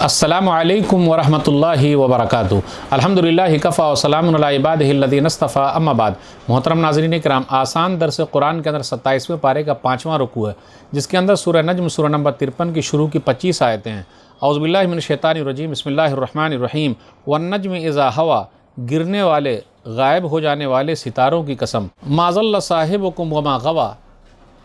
السلام علیکم ورحمۃ اللہ وبرکاتہ۔ الحمدللہ کفا وسلام علی عبادہ الذین اصطفیٰ، اما بعد۔ محترم ناظرین کرام، آسان درس قرآن کے اندر 27ویں پارے کا 5واں رکوع ہے، جس کے اندر سورہ نجم سورہ نمبر 53 کی شروع کی 25 آیتیں ہیں۔ اعوذ باللہ من الشیطان الرجیم، بسم اللہ الرحمن الرحیم۔ والنجم اذا ہوا، گرنے والے غائب ہو جانے والے ستاروں کی قسم۔ ما ضل صاحبکم وما غوا،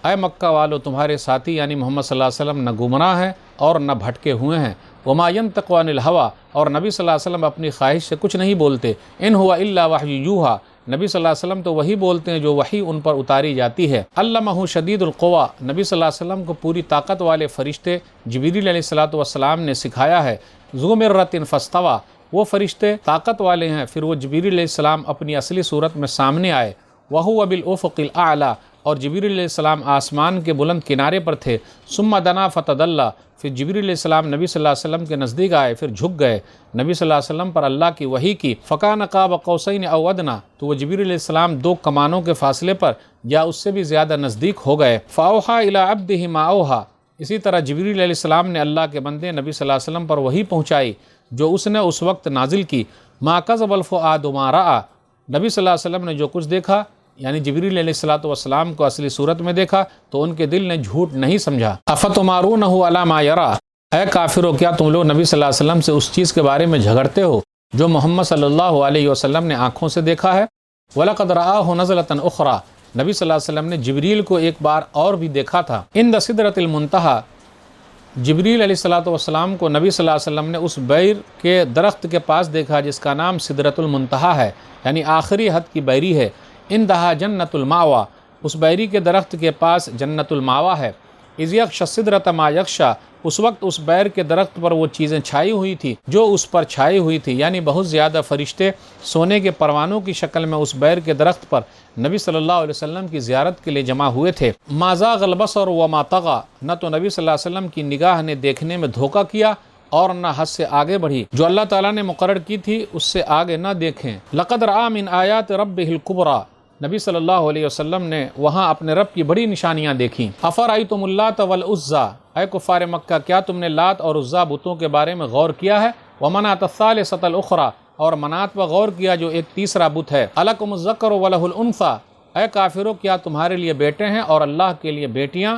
اے مکہ والو تمہارے ساتھی یعنی محمد صلی اللہ علیہ وسلم نہ گمراہ ہیں اور نہ بھٹکے ہوئے ہیں۔ وما ينطق عن الهوى، اور نبی صلی اللہ علیہ وسلم اپنی خواہش سے کچھ نہیں بولتے۔ ان هو الا وحی یوحی، نبی صلی اللہ علیہ وسلم تو وہی بولتے ہیں جو وحی ان پر اتاری جاتی ہے۔ علمہ شدید القوی، نبی صلی اللہ علیہ وسلم کو پوری طاقت والے فرشتے جبریل علیہ السلام نے سکھایا ہے۔ ذو مرۃ فاستوی، وہ فرشتے طاقت والے ہیں، پھر وہ جبریل علیہ السلام اپنی اصلی صورت میں سامنے آئے۔ وہو بالافق الاعلی، اور جبریل علیہ السلام آسمان کے بلند کنارے پر تھے۔ ثم دنا فتدلی، پھر جبریل علیہ السلام نبی صلی اللہ علیہ وسلم کے نزدیک آئے، پھر جھک گئے، نبی صلی اللہ علیہ وسلم پر اللہ کی وحی کی۔ فکان قاب قوسین او ادنی، تو وہ جبریل علیہ السلام 2 کمانوں کے فاصلے پر یا اس سے بھی زیادہ نزدیک ہو گئے۔ فاوحی الی عبدہ ما اوحی، اسی طرح جبریل علیہ السلام نے اللہ کے بندے نبی صلی اللہ علیہ وسلم پر وحی پہنچائی جو اس نے اس وقت نازل کی۔ ما کذب الفؤاد ما رأى، نبی صلی اللہ علیہ وسلم نے جو کچھ دیکھا، یعنی جبریل علیہ السلام کو اصلی صورت میں دیکھا تو ان کے دل نے جھوٹ نہیں سمجھا۔ افتمارونہ علی ما یری، اے کافرو کیا تم لوگ نبی صلی اللہ علیہ وسلم سے اس چیز کے بارے میں جھگڑتے ہو جو محمد صلی اللہ علیہ وسلم نے آنکھوں سے دیکھا ہے۔ وَلَقَدْ رَآهُ نَزْلَةً أُخْرَى، نبی صلی اللہ علیہ وسلم نے جبریل کو ایک بار اور بھی دیکھا تھا۔ عند سدرۃ المنتہی، جبریل علیہ السلام کو نبی صلی اللہ علیہ وسلم نے اس بیر کے درخت کے پاس دیکھا جس کا نام سدرۃ المنتہی ہے، یعنی آخری حد کی بیری ہے۔ اندہا جنت الماوا، اس بیری کے درخت کے پاس جنت الماوا ہے۔ اذ یغشی السدرۃ ما یغشی، اس وقت اس بیر کے درخت پر وہ چیزیں چھائی ہوئی تھی جو اس پر چھائی ہوئی تھی، یعنی بہت زیادہ فرشتے سونے کے پروانوں کی شکل میں اس بیر کے درخت پر نبی صلی اللہ علیہ وسلم کی زیارت کے لیے جمع ہوئے تھے۔ ما زاغ البصر وما طغی، نہ تو نبی صلی اللہ علیہ وسلم کی نگاہ نے دیکھنے میں دھوکہ کیا اور نہ حد سے آگے بڑھی، جو اللہ تعالیٰ نے مقرر کی تھی اس سے آگے نہ دیکھیں۔ لقد رأى من آیات ربہ الکبریٰ، نبی صلی اللہ علیہ وسلم نے وہاں اپنے رب کی بڑی نشانیاں دیکھیں۔ افرأیتم اللات والعزیٰ، اے کفار مکہ کیا تم نے لات اور عزیٰ بتوں کے بارے میں غور کیا ہے؟ ومناۃ الثالثۃ الاخری، اور منات پر غور کیا جو ایک تیسرا بت ہے۔ الکم الذکر ولہ الانثیٰ، اے کافرو کیا تمہارے لیے بیٹے ہیں اور اللہ کے لیے بیٹیاں،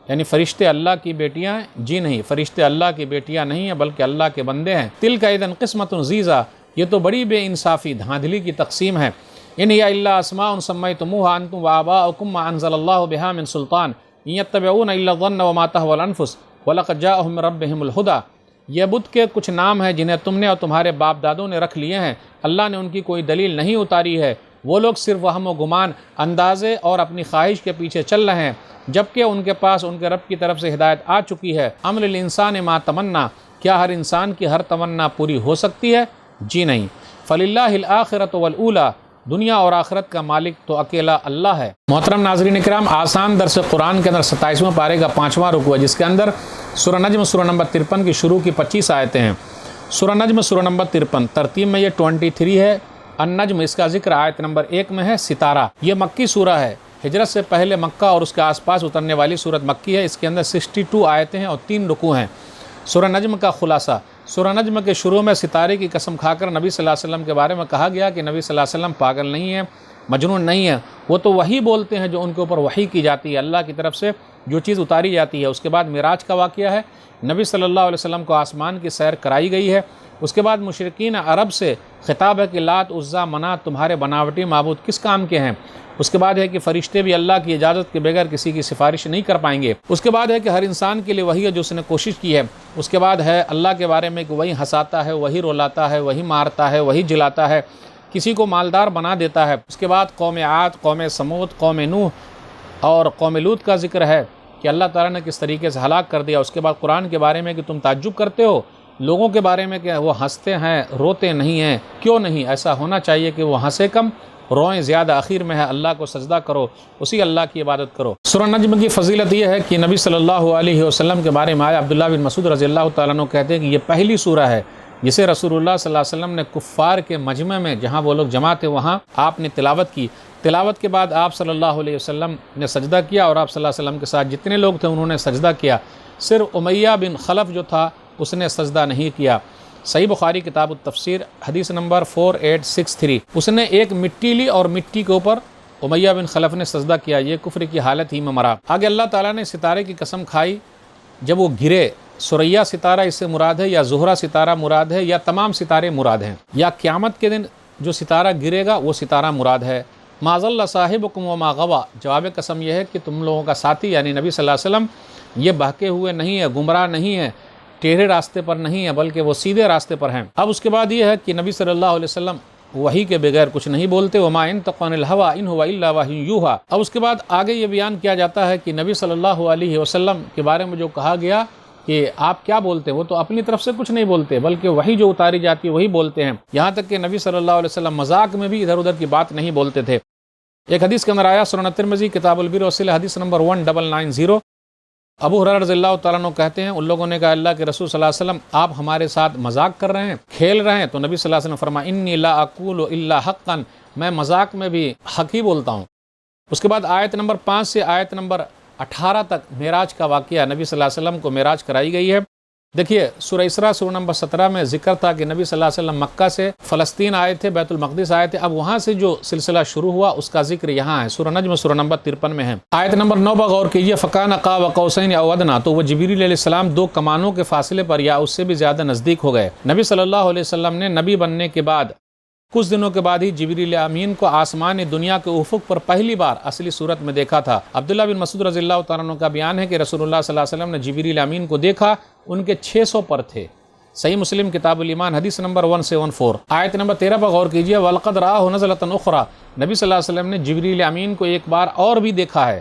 یعنی فرشتے اللہ کی بیٹیاں ہیں؟ جی نہیں، فرشتے اللہ کی بیٹیاں نہیں ہیں بلکہ اللہ کے بندے ہیں۔ تلک اذا قسمۃ ضیزیٰ، یہ تو بڑی بے انصافی دھاندلی کی تقسیم ہے۔ ان ہی الا اسماء سمیتموها انتم وآباؤکم ما انزل اللہ بها من سلطان ان یتبعون الا الظن وما تهوى الانفس ولقد جاءهم من ربهم الہدی، یہ بت کے کچھ نام ہیں جنہیں تم نے اور تمہارے باپ دادوں نے رکھ لیے ہیں، اللہ نے ان کی کوئی دلیل نہیں اتاری ہے، وہ لوگ صرف وہم و گمان، اندازے اور اپنی خواہش کے پیچھے چل رہے ہیں، جبکہ ان کے پاس ان کے رب کی طرف سے ہدایت آ چکی ہے۔ ام للانسان ما تمنی، کیا ہر انسان کی ہر تمنا پوری ہو سکتی ہے؟ جی نہیں۔ فللہ الآخرۃ والاولی، دنیا اور آخرت کا مالک تو اکیلا اللہ ہے۔ محترم ناظرین کرام، آسان درس قرآن کے اندر 27ویں پارے کا 5واں رکوع ہے، جس کے اندر سورہ نجم سورہ نمبر 53 کی شروع کی 25 آیتیں ہیں۔ سورہ نجم سورہ نمبر 53 ترتیب میں یہ 23 ہے۔ النجم، اس کا ذکر آیت نمبر 1 میں ہے۔ ستارہ، یہ مکی سورہ ہے، ہجرت سے پہلے مکہ اور اس کے آس پاس اترنے والی سورت مکی ہے۔ اس کے اندر 62 آیتیں ہیں اور 3 رکوع ہیں۔ سورہ نجم کا خلاصہ، سورہ نجم کے شروع میں ستارے کی قسم کھا کر نبی صلی اللہ علیہ وسلم کے بارے میں کہا گیا کہ نبی صلی اللہ علیہ وسلم پاگل نہیں ہیں، مجنون نہیں ہیں، وہ تو وہی بولتے ہیں جو ان کے اوپر وحی کی جاتی ہے، اللہ کی طرف سے جو چیز اتاری جاتی ہے۔ اس کے بعد معراج کا واقعہ ہے، نبی صلی اللہ علیہ وسلم کو آسمان کی سیر کرائی گئی ہے۔ اس کے بعد مشرکین عرب سے خطاب ہے کہ لات عزیٰ منات تمہارے بناوٹی معبود کس کام کے ہیں۔ اس کے بعد ہے کہ فرشتے بھی اللہ کی اجازت کے بغیر کسی کی سفارش نہیں کر پائیں گے۔ اس کے بعد ہے کہ ہر انسان کے لیے وہی ہے جو اس نے کوشش کی ہے۔ اس کے بعد ہے اللہ کے بارے میں کہ وہی ہنساتا ہے، وہی رلاتا ہے، وہی مارتا ہے، وہی جلاتا ہے، کسی کو مالدار بنا دیتا ہے۔ اس کے بعد قوم عاد، قوم سمود، قوم نوح اور قوم لوط کا ذکر ہے کہ اللہ تعالیٰ نے کس طریقے سے ہلاک کر دیا۔ اس کے بعد قرآن کے بارے میں کہ تم تعجب کرتے ہو لوگوں کے بارے میں کہ وہ ہنستے ہیں روتے نہیں ہیں، کیوں نہیں؟ ایسا ہونا چاہیے کہ وہ ہنسے کم روئیں زیادہ، آخر میں ہے اللہ کو سجدہ کرو، اسی اللہ کی عبادت کرو۔ سورہ نجم کی فضیلت یہ ہے کہ نبی صلی اللہ علیہ وسلم کے بارے میں آیا عبداللہ بن مسعود رضی اللہ تعالیٰ عنہ کہتے ہیں کہ یہ پہلی سورہ ہے جسے رسول اللہ صلی اللہ علیہ وسلم نے کفار کے مجمع میں، جہاں وہ لوگ جمع تھے، وہاں آپ نے تلاوت کی۔ تلاوت کے بعد آپ صلی اللہ علیہ وسلم نے سجدہ کیا اور آپ صلی اللہ علیہ وسلم کے ساتھ جتنے لوگ تھے انہوں نے سجدہ کیا۔ صرف امیہ بن خلف جو تھا اس نے سجدہ نہیں کیا۔ صحیح بخاری کتاب التفسیر حدیث نمبر 4863۔ اس نے ایک مٹی لی اور مٹی کے اوپر امیہ بن خلف نے سجدہ کیا، یہ کفر کی حالت ہی میں مرا۔ آگے اللہ تعالیٰ نے ستارے کی قسم کھائی جب وہ گرے، ثریا ستارہ اس سے مراد ہے یا زہرہ ستارہ مراد ہے یا تمام ستارے مراد ہیں، یا قیامت کے دن جو ستارہ گرے گا وہ ستارہ مراد ہے۔ ما ضل صاحبکم وما غوی، جواب قسم یہ ہے کہ تم لوگوں کا ساتھی یعنی نبی صلی اللہ علیہ وسلم یہ بہکے ہوئے نہیں ہے، گمراہ نہیں ہے، ٹیڑھے راستے پر نہیں ہے، بلکہ وہ سیدھے راستے پر ہیں۔ اب اس کے بعد یہ ہے کہ نبی صلی اللہ علیہ وسلم وحی کے بغیر کچھ نہیں بولتے، وما ينطق عن الهوى ان هو الا وحی یوحى۔ اب اس کے بعد آگے یہ بیان کیا جاتا ہے کہ نبی صلی اللہ علیہ وسلم کے بارے میں جو کہا گیا کہ آپ کیا بولتے ہیں، وہ تو اپنی طرف سے کچھ نہیں بولتے بلکہ وحی جو اتاری جاتی ہے وہی بولتے ہیں، یہاں تک کہ نبی صلی اللہ علیہ وسلم مذاق میں بھی ادھر ادھر کی بات نہیں بولتے تھے۔ ایک حدیث کے اندر آیا سنن ترمذی کتاب البر والصلہ حدیث نمبر 1990، ابو ہریرہ رضی اللہ تعالیٰ عنہ کہتے ہیں ان لوگوں نے کہا اللہ کے رسول صلی اللہ علیہ وسلم آپ ہمارے ساتھ مذاق کر رہے ہیں، کھیل رہے ہیں؟ تو نبی صلی اللہ علیہ وسلم فرمایا انی لا اقول الا حقا، میں مذاق میں بھی حق ہی بولتا ہوں۔ اس کے بعد آیت نمبر 5 سے آیت نمبر 18 تک معراج کا واقعہ، نبی صلی اللہ علیہ وسلم کو معراج کرائی گئی ہے۔ دیکھیے سورہ اسراء سورہ نمبر 17 میں ذکر تھا کہ نبی صلی اللہ علیہ وسلم مکہ سے فلسطین آئے تھے، بیت المقدس آئے تھے، اب وہاں سے جو سلسلہ شروع ہوا اس کا ذکر یہاں ہے، سورہ نجم سورہ نمبر 53 میں ہے۔ آیت نمبر 9 پر غور کیجیے، فکان قاب قوسین او ادنی، تو وہ جبریل علیہ السلام 2 کمانوں کے فاصلے پر یا اس سے بھی زیادہ نزدیک ہو گئے۔ نبی صلی اللہ علیہ وسلم نے نبی بننے کے بعد کچھ دنوں کے بعد ہی جبریل امین کو آسمان دنیا کے افق پر پہلی بار اصلی صورت میں دیکھا تھا۔ عبداللہ بن مسعود رضی اللہ تعالیٰ عنہ کا بیان ہے کہ رسول اللہ صلی اللہ علیہ وسلم نے جبریل امین کو دیکھا، ان کے 600 پر تھے۔ صحیح مسلم کتاب الایمان حدیث نمبر 174۔ آیت نمبر 13 پر غور کیجیے، وَلَقَدْ رَآهُ نَزْلَةً أُخْرَىٰ، نبی صلی اللہ علیہ وسلم نے جبریل امین کو ایک بار اور بھی دیکھا ہے۔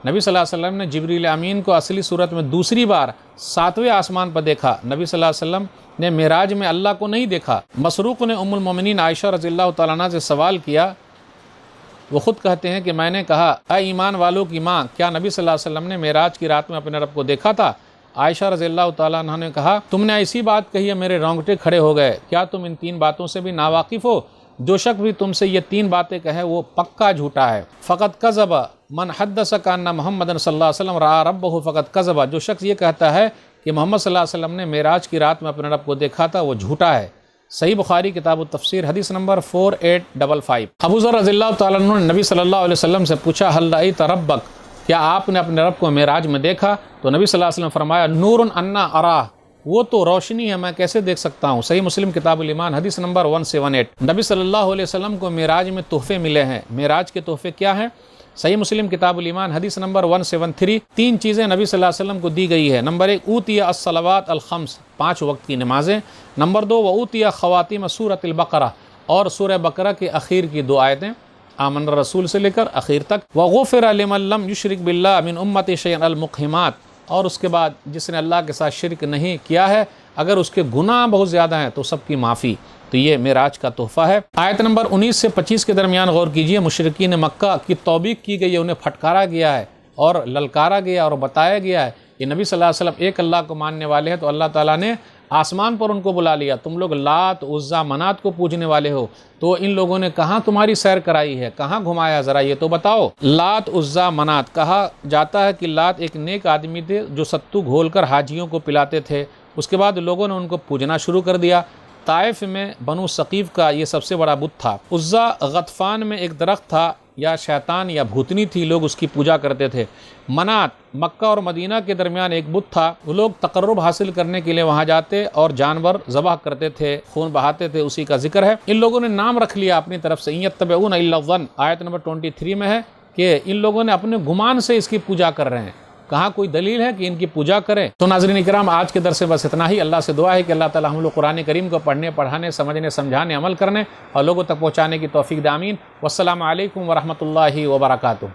نبی صلی اللہ علیہ وسلم نے جبریل امین کو اصلی صورت میں دوسری بار 7ویں آسمان پر دیکھا۔ نبی صلی اللہ علیہ وسلم نے معراج میں اللہ کو نہیں دیکھا۔ مسروق نے ام المومنین عائشہ رضی اللہ تعالیٰ عنہ سے سوال کیا، وہ خود کہتے ہیں کہ میں نے کہا اے ایمان والوں کی ماں، کیا نبی صلی اللہ علیہ وسلم نے معراج کی رات میں اپنے رب کو دیکھا تھا؟ عائشہ رضی اللہ تعالیٰ عنہ نے کہا تم نے ایسی بات کہی ہے میرے رونگٹے کھڑے ہو گئے، کیا تم ان 3 باتوں سے بھی ناواقف ہو؟ جو شخص بھی تم سے یہ 3 باتیں کہے وہ پکا جھوٹا ہے۔ فقط کذب من حدثک ان محمد صلی اللہ علیہ وسلم رأى ربہ فقط کذب، جو شخص یہ کہتا ہے کہ محمد صلی اللہ علیہ وسلم نے معراج کی رات میں اپنے رب کو دیکھا تھا وہ جھوٹا ہے۔ صحیح بخاری کتاب التفسیر حدیث نمبر 4855۔ ابو ذر رضی اللہ تعالیٰ عنہ نے نبی صلی اللہ علیہ وسلم سے پوچھا هل رأیت ربک، کیا آپ نے اپنے رب کو معراج میں دیکھا؟ تو نبی صلی اللہ علیہ وسلم فرمایا نور انا اراہ، وہ تو روشنی ہے، میں کیسے دیکھ سکتا ہوں۔ صحیح مسلم کتاب الایمان حدیث نمبر 178۔ نبی صلی اللہ علیہ وسلم کو معراج میں تحفے ملے ہیں۔ معراج کے تحفے کیا ہیں؟ صحیح مسلم کتاب الایمان حدیث نمبر 173۔ 3 چیزیں نبی صلی اللہ علیہ وسلم کو دی گئی ہے۔ نمبر 1 اوتیہ الصلوات الخمس، 5 وقت کی نمازیں۔ نمبر 2 وأوتیہ خواتیم سورۃ البقرہ، اور سورہ بقرہ کے اخیر کی 2 آیتیں آمن الرسول سے لے کر اخیر تک۔ وغفر لمن لم یشرک باللہ من امتی شیئا المقہمات، اور اس کے بعد جس نے اللہ کے ساتھ شرک نہیں کیا ہے اگر اس کے گناہ بہت زیادہ ہیں تو سب کی معافی۔ تو یہ معراج کا تحفہ ہے۔ آیت نمبر 19 سے 25 کے درمیان غور کیجیے، مشرکین مکہ کی توبیخ کی گئی ہے، انہیں پھٹکارا گیا ہے اور للکارا گیا اور بتایا گیا ہے کہ نبی صلی اللہ علیہ وسلم ایک اللہ کو ماننے والے ہیں، تو اللہ تعالیٰ نے آسمان پر ان کو بلا لیا، تم لوگ لات عزا منات کو پوجنے والے ہو، تو ان لوگوں نے کہاں تمہاری سیر کرائی ہے، کہاں گھمایا، ذرا یہ تو بتاؤ۔ لات عزا منات، کہا جاتا ہے کہ لات ایک نیک آدمی تھے جو ستو گھول کر حاجیوں کو پلاتے تھے، اس کے بعد لوگوں نے ان کو پوجنا شروع کر دیا۔ طائف میں بنو ثقیف کا یہ سب سے بڑا بت تھا۔ عزا غطفان میں ایک درخت تھا، یا شیطان یا بھوتنی تھی، لوگ اس کی پوجا کرتے تھے۔ منات مکہ اور مدینہ کے درمیان ایک بت تھا، وہ لوگ تقرب حاصل کرنے کے لیے وہاں جاتے اور جانور ذبح کرتے تھے، خون بہاتے تھے، اسی کا ذکر ہے۔ ان لوگوں نے نام رکھ لیا اپنی طرف سے، ان یتبعون الا الظن، آیت نمبر 23 میں ہے کہ ان لوگوں نے اپنے گمان سے اس کی پوجا کر رہے ہیں، کہاں کوئی دلیل ہے کہ ان کی پوجا کریں؟ تو ناظرین اکرام، آج کے درس سے بس اتنا ہی۔ اللہ سے دعا ہے کہ اللہ تعالی ہم لوگ قرآن کریم کو پڑھنے، پڑھانے، سمجھنے، سمجھانے، عمل کرنے اور لوگوں تک پہنچانے کی توفیق دے، آمین۔ والسلام علیکم ورحمۃ اللہ وبرکاتہ۔